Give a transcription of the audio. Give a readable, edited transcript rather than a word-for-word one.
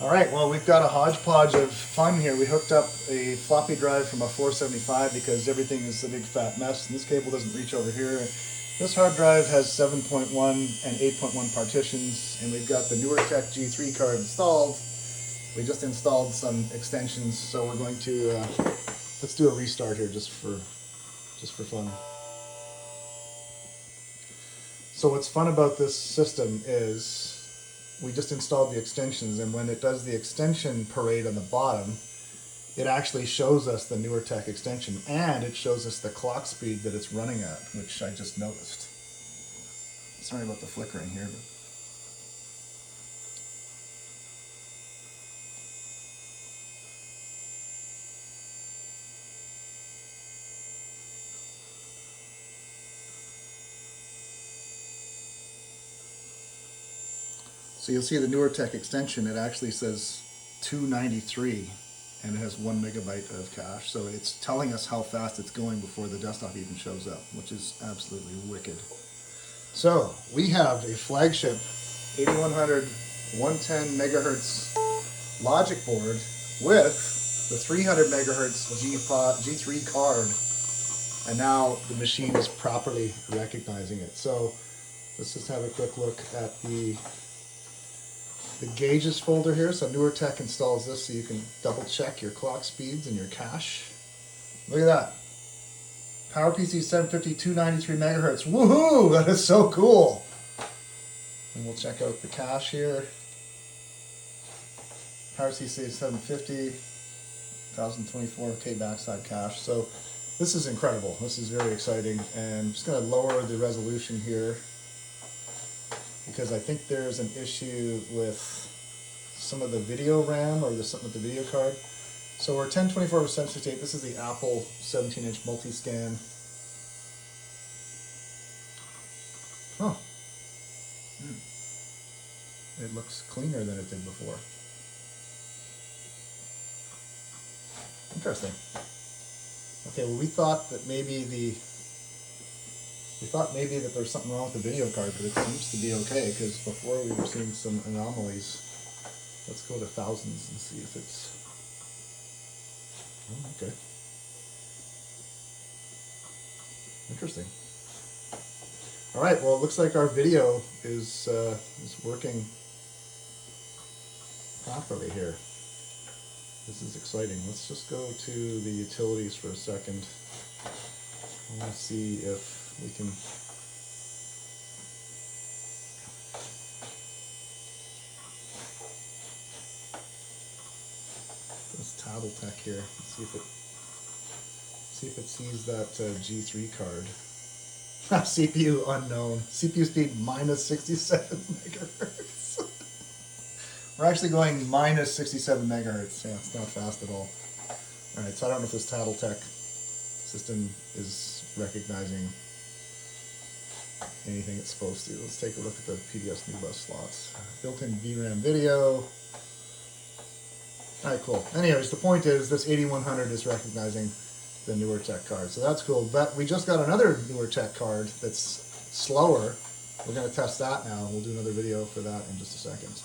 All right, well, we've got a hodgepodge of fun here. We hooked up a floppy drive from a 475 because everything is a big fat mess, and this cable doesn't reach over here. This hard drive has 7.1 and 8.1 partitions, and we've got the NewerTech G3 card installed. We just installed some extensions, so we're going to let's do a restart here just for fun. So what's fun about this system is we just installed the extensions, and when it does the extension parade on the bottom, it actually shows us the NewerTech extension, and it shows us the clock speed that it's running at, which I just noticed. Sorry about the flickering here. So you'll see the NewerTech extension, it actually says 293 and it has 1 megabyte of cache. So it's telling us how fast it's going before the desktop even shows up, which is absolutely wicked. So we have a flagship 8100 110 megahertz logic board with the 300 megahertz G3 card, and now the machine is properly recognizing it. So let's just have a quick look at the gauges folder here. So NewerTech installs this so you can double check your clock speeds and your cache. Look at that. PowerPC 750 293 megahertz. Woohoo! That is so cool. And we'll check out the cache here. PowerPC 750 1024K backside cache. So this is incredible. This is very exciting. And I'm just going to lower the resolution here, because I think there's an issue with some of the video RAM, or there's something with the video card. So we're 1024 with 768. This is the Apple 17-inch multi-scan. Huh. It looks cleaner than it did before. Interesting. Okay, well, we thought maybe that there's something wrong with the video card, but it seems to be okay, because before we were seeing some anomalies. Let's go to thousands and see if it's... Oh, okay. Interesting. All right, well, it looks like our video is working properly here. This is exciting. Let's just go to the utilities for a second. I want to see if we can... This Tattletech here. Let's see if it sees that G3 card. CPU unknown. CPU speed minus 67 megahertz. We're actually going minus 67 megahertz. Yeah, it's not fast at all. All right, so I don't know if this Tattletech system is recognizing anything it's supposed to. Let's take a look at the PDS new bus slots. Built-in VRAM video. All right, cool. Anyways, the point is this 8100 is recognizing the NewerTech card, so that's cool. But we just got another NewerTech card that's slower. We're going to test that now. We'll do another video for that in just a second.